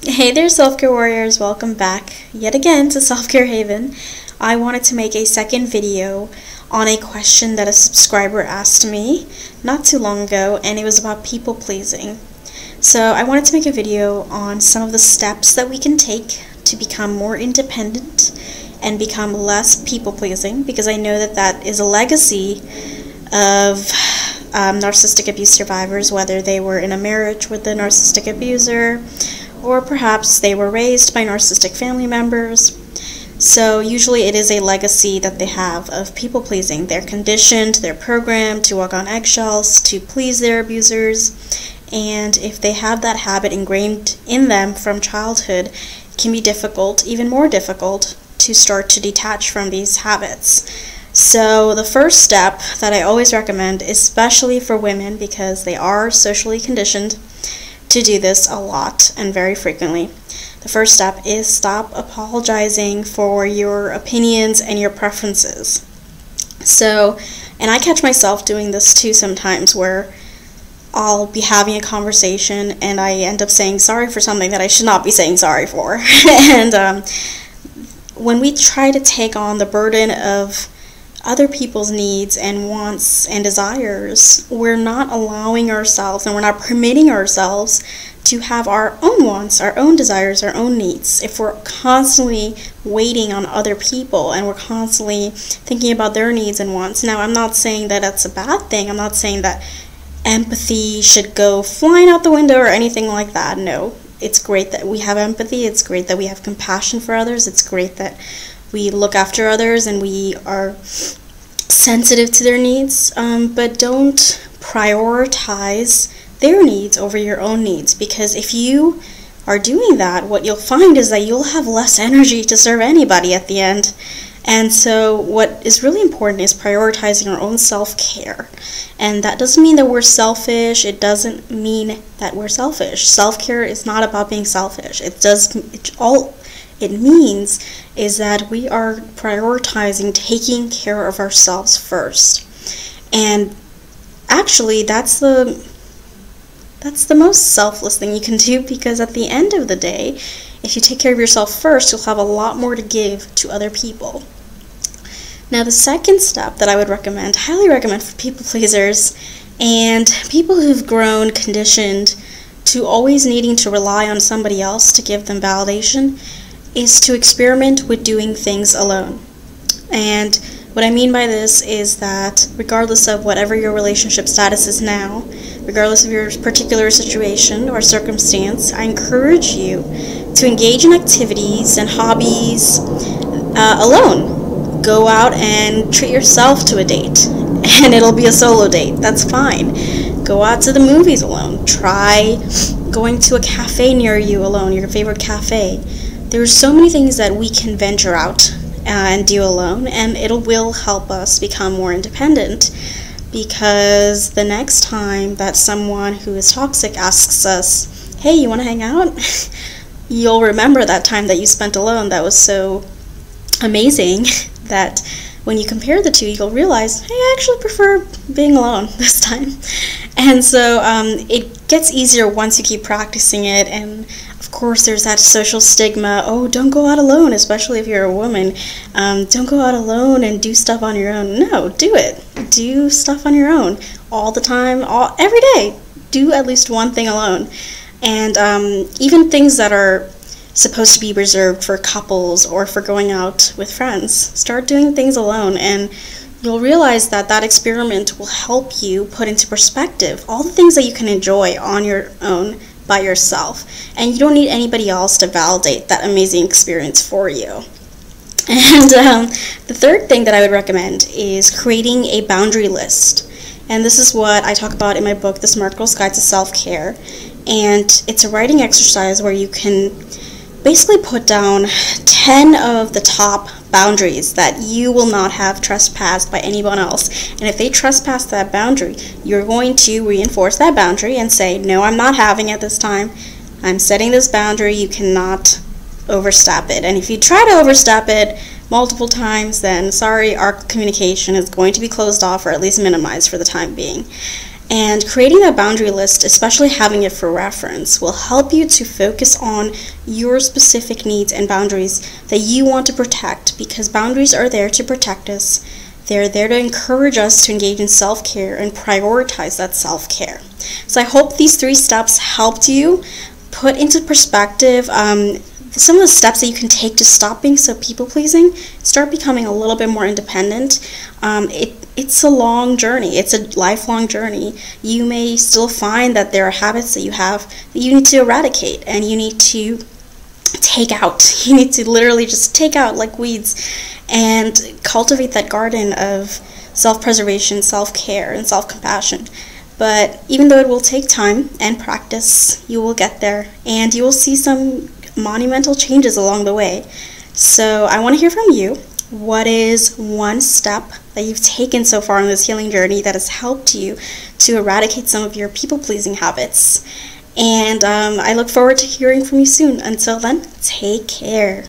Hey there, self-care warriors. Welcome back yet again to Self-Care Haven. I wanted to make a second video on a question that a subscriber asked me not too long ago, and it was about people pleasing. So I wanted to make a video on some of the steps that we can take to become more independent and become less people pleasing, because I know that that is a legacy of narcissistic abuse survivors, whether they were in a marriage with a narcissistic abuser or perhaps they were raised by narcissistic family members. So usually it is a legacy that they have of people pleasing. They're conditioned, they're programmed to walk on eggshells, to please their abusers, and if they have that habit ingrained in them from childhood, it can be difficult, even more difficult, to start to detach from these habits. So the first step that I always recommend, especially for women because they are socially conditioned to do this a lot and very frequently, the first step is stop apologizing for your opinions and your preferences. So, and I catch myself doing this too sometimes, where I'll be having a conversation and I end up saying sorry for something that I should not be saying sorry for. And when we try to take on the burden of other people's needs and wants and desires, we're not allowing ourselves and we're not permitting ourselves to have our own wants, our own desires, our own needs. If we're constantly waiting on other people and we're constantly thinking about their needs and wants. Now, I'm not saying that that's a bad thing. I'm not saying that empathy should go flying out the window or anything like that. No, it's great that we have empathy. It's great that we have compassion for others. It's great that we look after others and we are sensitive to their needs, but don't prioritize their needs over your own needs, because if you are doing that, what you'll find is that you'll have less energy to serve anybody at the end. And so what is really important is prioritizing our own self-care. And that doesn't mean that we're selfish. It doesn't mean that we're selfish. Self-care is not about being selfish. All it means is that we are prioritizing taking care of ourselves first. And actually, that's the most selfless thing you can do, because at the end of the day, if you take care of yourself first, you'll have a lot more to give to other people. Now, the second step that I would recommend, highly recommend for people pleasers and people who've grown conditioned to always needing to rely on somebody else to give them validation, is to experiment with doing things alone. And what I mean by this is that regardless of whatever your relationship status is now, regardless of your particular situation or circumstance, I encourage you to engage in activities and hobbies alone. Go out and treat yourself to a date, and it'll be a solo date. That's fine. Go out to the movies alone. Try going to a cafe near you alone, your favorite cafe. There's so many things that we can venture out and do alone, and it will help us become more independent, because the next time that someone who is toxic asks us, hey, you want to hang out? You'll remember that time that you spent alone that was so amazing that when you compare the two, you'll realize, hey, I actually prefer being alone this time. And so it gets easier once you keep practicing it. And of course, there's that social stigma, oh, don't go out alone, especially if you're a woman. Don't go out alone and do stuff on your own. No, do it. Do stuff on your own all the time, every day. Do at least one thing alone. And even things that are supposed to be reserved for couples or for going out with friends, start doing things alone, and you'll realize that that experiment will help you put into perspective all the things that you can enjoy on your own by yourself, and you don't need anybody else to validate that amazing experience for you. And the third thing that I would recommend is creating a boundary list. And this is what I talk about in my book, The Smart Girl's Guide to Self-Care. And it's a writing exercise where you can basically put down 10 of the top boundaries that you will not have trespassed by anyone else. And if they trespass that boundary, you're going to reinforce that boundary and say, no, I'm not having it this time. I'm setting this boundary. You cannot overstep it. And if you try to overstep it multiple times, then sorry, our communication is going to be closed off, or at least minimized for the time being. And creating a boundary list, especially having it for reference, will help you to focus on your specific needs and boundaries that you want to protect, because boundaries are there to protect us. They're there to encourage us to engage in self-care and prioritize that self-care. So I hope these 3 steps helped you put into perspective some of the steps that you can take to stop being so people-pleasing, start becoming a little bit more independent. It's a long journey. It's a lifelong journey. You may still find that there are habits that you have that you need to eradicate and you need to take out. You need to literally just take out like weeds and cultivate that garden of self-preservation, self-care, and self-compassion. But even though it will take time and practice, you will get there and you will see some monumental changes along the way. So I want to hear from you. What is one step that you've taken so far on this healing journey that has helped you to eradicate some of your people-pleasing habits? And I look forward to hearing from you soon. Until then, take care.